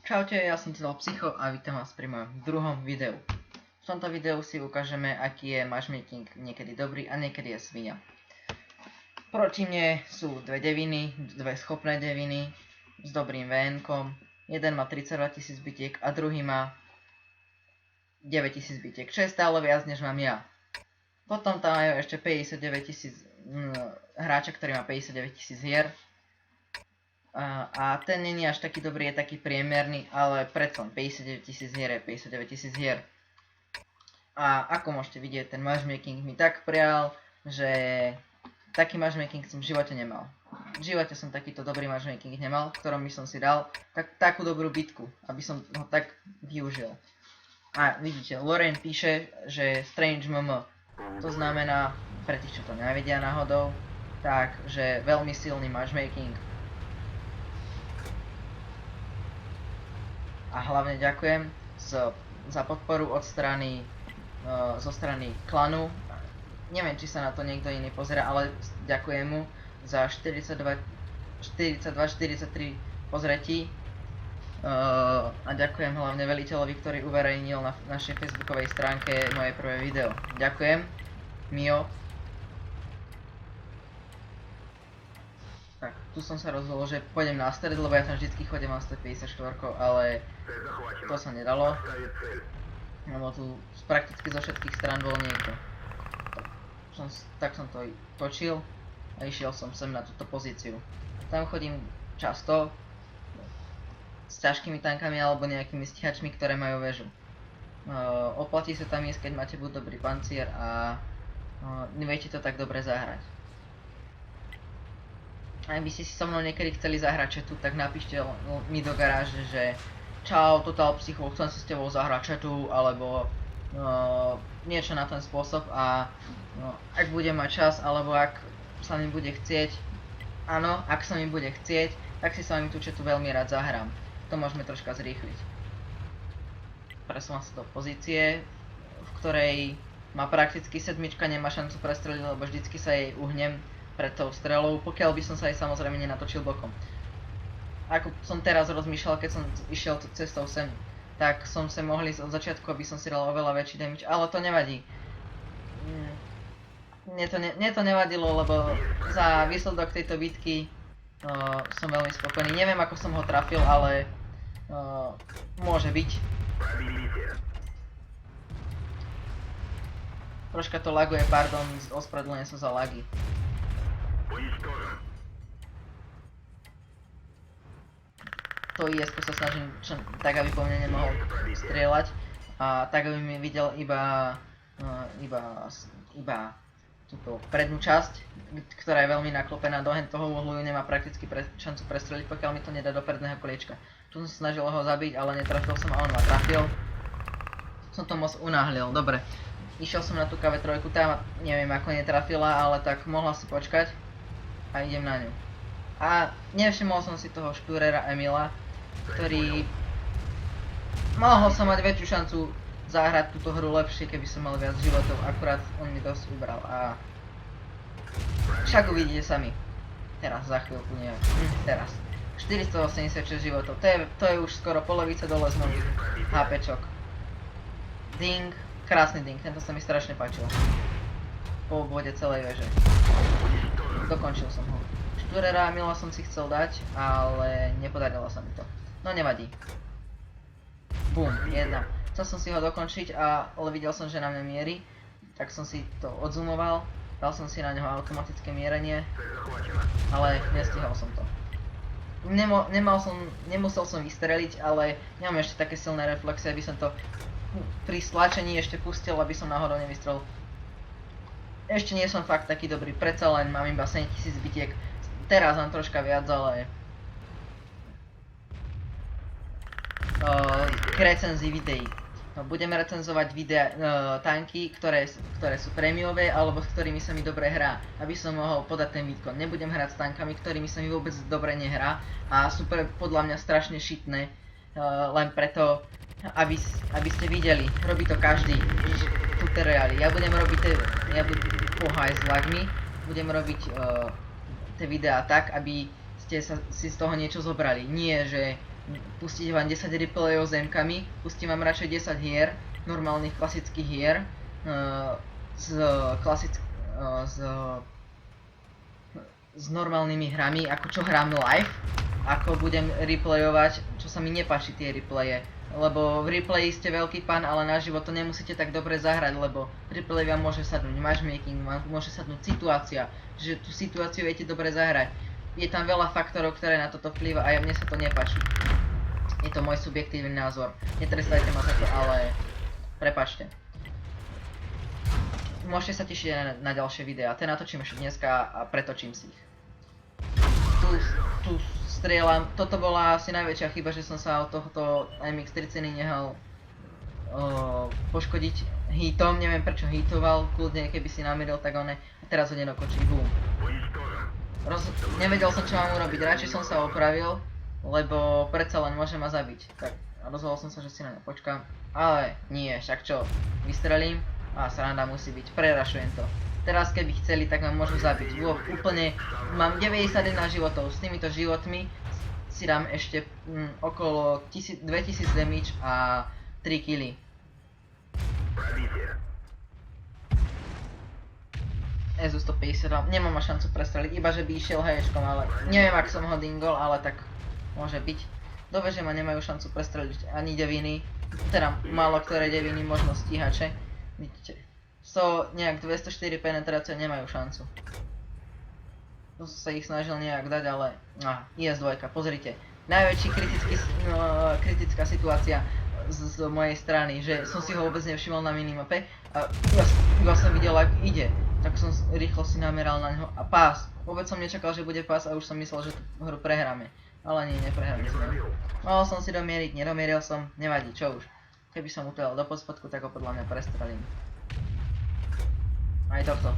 Čaute, ja som Tidal Psycho a vítam vás pri mojom druhom videu. V tomto videu si ukážeme, aký je matchmaking niekedy dobrý a niekedy je svinia. Proti mne sú dve deviny, dve schopné deviny s dobrým VN-kom. Jeden má 32 000 bitiek a druhý má 9 000 bitiek, čo je stále viac než mám ja. Potom tam majú ešte 59 000 hráča, ktorý má 59 000 hier. A ten není až taký dobrý, je taký priemerný, ale predsa 59 000 hier je 59 000 hier. A ako môžete vidieť, ten matchmaking mi tak prial, že taký matchmaking som v živote nemal. V živote som takýto dobrý matchmaking nemal, v ktorom by som si dal takú dobrú bitku, aby som ho tak využil. A vidíte, Lorraine píše, že Strange MM. To znamená, pre tých, čo to nevedia náhodou, takže veľmi silný matchmaking. A hlavne ďakujem za podporu od strany, zo strany klanu. Neviem, či sa na to niekto iný pozerá, ale ďakujem mu za 42-43 pozretí. A ďakujem hlavne veliteľovi, ktorý uverejnil na našej facebookovej stránke moje prvé video. Ďakujem, Mio. Tak, tu som sa rozhodol, že pôjdem na stred, lebo ja tam vždycky chodím na 154, ale to sa nedalo. Lebo tu prakticky zo všetkých strán bol niekto. Tak som to točil a išiel som sem na túto pozíciu. Tam chodím často s ťažkými tankami alebo nejakými stíhačmi, ktoré majú väžu. Oplatí sa tam ísť, keď máte buď dobrý pancier a neviete to tak dobre zahrať. Ak by ste si so mnou niekedy chceli zahrať chatu, tak napíšte mi do garáže, že čau, Total Psycho, chcem si s tebou zahrať chatu, alebo niečo na ten spôsob a ak budem mať čas, alebo ak sa mi bude chcieť, áno, ak sa mi bude chcieť, tak si s vami tú chatu veľmi rád zahrám. To môžeme troška zrýchliť. Presúvam sa do pozície, v ktorej ma prakticky sedmička nemá šancu prestreliť, lebo vždycky sa jej uhnem pred tou strelou, pokiaľ by som sa aj samozrejme nenatočil bokom. Ako som teraz rozmýšľal, keď som išiel cestou sem, tak som sa mohol ísť od začiatku, aby som si dal oveľa väčší damage, ale to nevadí. Mne to nevadilo, lebo za výsledok tejto bitky som veľmi spokojný. Neviem, ako som ho trafil, ale môže byť. Troška to laguje, pardon, ospravedlňujem sa za lagy. To IS-ko sa snažím tak, aby po mne nemohol strieľať a tak, aby mi videl iba túto prednú časť, ktorá je veľmi naklopená do toho uhlu, nemá prakticky šancu prestreliť, pokiaľ mi to nedá do predného koliečka. Tu som sa snažil ho zabiť, ale netrafil som a on ma trafil. Som to moc unáhlil, dobre. Išiel som na tú KV3, tá neviem ako netrafila, ale tak mohla si počkať a idem na ňu. A nevšimol som si toho Šturera Emila, ktorý mohol som mať väčšiu šancu zahrať túto hru lepšie, keby som mal viac životov, akurát on mi dosť ubral a však uvidíte sami. Teraz, za chvíľku nejak, teraz. 486 životov, to je už skoro polovica dole z nových HPčok. Ding, krásny ding, tento sa mi strašne páčil. Po obvode celej veže. Dokončil som ho. Šturera Emila som si chcel dať, ale nepodarilo sa mi to. No nevadí. Bum, jedna. Chcel som si ho dokončiť, ale videl som, že na mňa mierí, tak som si to odzoomoval, dal som si na neho automatické mierenie, ale nestihol som to. Nemusel som vystreliť, ale nemám ešte také silné reflexy, aby som to pri stlačení ešte pustil, aby som náhodou nevystrelil. Ešte nie som fakt taký dobrý, predsa len mám iba 7000 bitiek, teraz mám troška viac, ale k recenzii videí. Budeme recenzovať tanky, ktoré sú prémiové alebo s ktorými sa mi dobre hrá, aby som mohol podať ten výkon. Nebudem hrať s tankami, ktorými sa mi vôbec dobre nehrá a sú podľa mňa strašne šitné, len preto, aby ste videli, robí to každý tutoriály. Ja budem robiť s lagmi, budem robiť tie videá tak, aby ste si z toho niečo zobrali. Nie, že pustiť vám 10 replayov s MKami, pustím vám radšej 10 hier, normálnych klasických hier, s normálnymi hrami, ako čo hrám live, ako budem replayovať, čo sa mi nepáči tie replaye. Lebo v replayi ste veľký pán, ale na život to nemusíte tak dobre zahrať, lebo v replay vám môže sadnúť matchmaking, môže sadnúť situácia, že tú situáciu viete dobre zahrať. Je tam veľa faktorov, ktoré na toto vplyva a mne sa to nepáči. Je to môj subjektívny názor. Netrestajte ma za to, ale prepáčte. Môžete sa tešiť na ďalšie videá. Tie natočím ešte dneska a pretočím si ich. Tu strieľam. Toto bola asi najväčšia chyba, že som sa od tohto MX-30 nehal poškodiť hitom. Neviem prečo hitoval, kľudne keby si namieril, tak one. A teraz ho nedokočí, boom. Nevedel som, čo mám urobiť. Radšej som sa opravil, lebo predsa len môže ma zabiť. Tak rozhodol som sa, že si na ňa počkám. Ale nie, však čo, vystrelím a sranda musí byť. Prerašujem to. Teraz keby chceli, tak ma môžu zabiť. Úplne, mám 91 životov, s týmito životmi si dám ešte okolo 2000 damage a 3 killy. EZU 150, nemám ma šancu prestreliť, iba že by išiel heječkom, ale neviem, ak som ho dingol, ale tak môže byť. Dobre, že ma nemajú šancu prestreliť ani deviny, teda málo ktoré deviny, možno stíhače. Vidíte. Nejak 204 penetrácie nemajú šancu. Tu som sa ich snažil nejak dať, ale IS-2, pozrite. Najväčší kritická situácia z mojej strany, že som si ho vôbec nevšimol na minimape a iba som videl, ako ide. Tak som rýchlo si nameral na ňo a pás. Vôbec som nečakal, že bude pás a už som myslel, že tú hru prehráme. Ale nie, neprehráme sme. Mohol som si domieriť, nedomieril som, nevadí, čo už. Keby som utrel do podspodku, tak ho podľa mňa prestrelím. Aj tohto.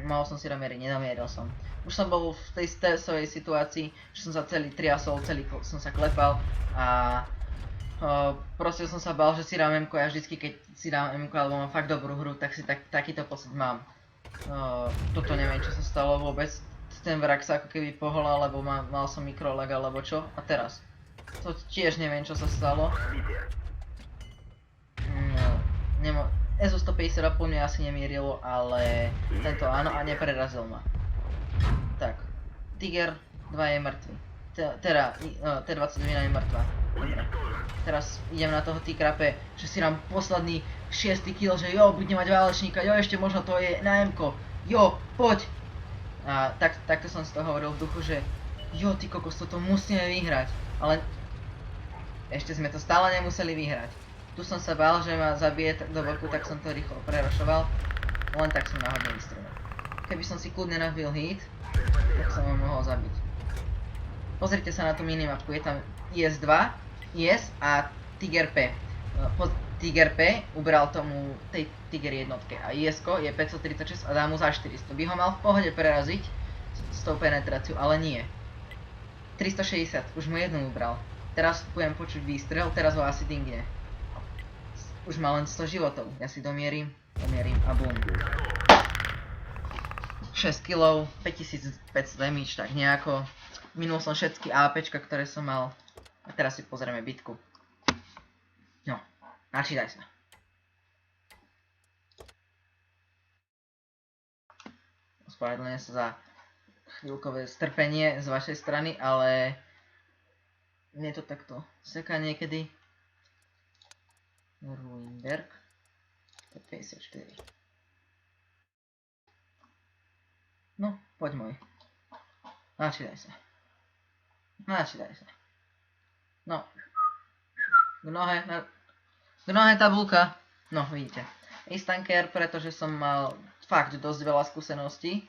Mohol som si domieriť, nedomieril som. Už som bol v tej stresovej situácii, že som sa celý triasol, celý som sa klepal a proste som sa bál, že si dám MK, ja vždycky keď si dám MK alebo mám fakt dobrú hru, tak si takýto pocit mám. Toto neviem, čo sa stalo vôbec. Ten vrak sa ako keby pohol, alebo mal som mikrolag alebo čo. A teraz. To tiež neviem, čo sa stalo. EZU 150 po mne asi nemierilo, ale tento áno a neprerazil ma. Tak, Tiger 2 je mŕtvy. Teda, T-29 je mŕtva. Dobre. Teraz idem na toho T-Krape, že si dám posledný 6. kill, že jo, budem mať válečníka, jo, ešte možno to je na M-ko. Jo, poď! A takto som si to hovoril v duchu, že jo, ty kokos, toto musíme vyhrať. Ale ešte sme to stále nemuseli vyhrať. Tu som sa bál, že ma zabije do boku, tak som to rýchlo prerašoval. Len tak som náhodne vystrelil. Keby som si kľudne nabil hit, tak som ho mohol zabiť. Pozrite sa na tú minimapku, je tam IS-2, IS a Tiger P. Tiger P ubral tomu tej Tiger jednotke a IS-ko je 536 a dá mu za 400. By ho mal v pohode preraziť s tou penetráciou, ale nie. 360, už mu jednu ubral. Teraz budem počuť výstrel, teraz ho asi dingne. Už má len 100 životov, ja si domierim a boom. 6 kg, 5500 damage, tak nejako. Minul som všetky APčka, ktoré som mal. A teraz si pozrieme bitku. No, načítaj sa. Ospravedlňujem sa za chvíľkové strpenie z vašej strany, ale mne to takto seká niekedy. Ruinberg 54. No, poď môj. Načítaj sa. No. Mnohé tabulka. No, vidíte. Instanker, pretože som mal fakt dosť veľa skúseností.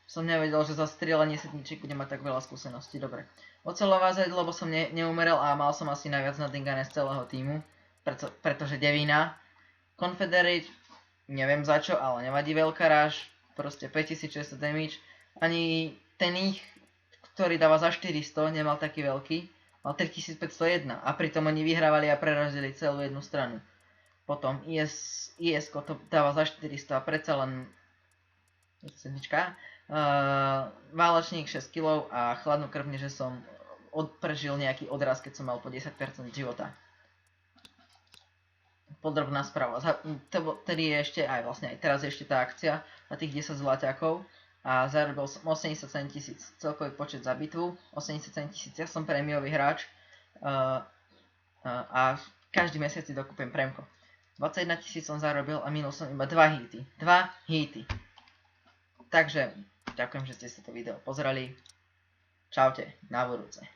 Som nevedel, že za strieľanie sedmičiek budem mať tak veľa skúseností. Dobre. Oceľová zeď, lebo som neumeril a mal som asi najviac nadingané z celého týmu. Pretože devina. Confederate, neviem za čo, ale nevadí veľká ráž. Proste 5600 damage. Ani ten ich, ktorý dáva za 400, nemal taký veľký. Mal 3501 a pritom oni vyhrávali a prerazili celú jednu stranu. Potom IS-ko to dáva za 400 a predsa len sedmička. Válečník 6 kg a chladnú krvne, že som prežil nejaký odraz, keď som mal po 10% života. Podrobná správa. Tedy je ešte, aj vlastne aj teraz je ešte tá akcia na tých 10 zlaťakov a zarobil som 87 000 celkový počet za bitvu, 87 000, ja som prémiový hráč a každý mesiac si dokúpim prémko. 21 000 som zarobil a minul som iba 2 hity. 2 hity. Takže ďakujem, že ste si to video pozreli. Čaute, na budúce.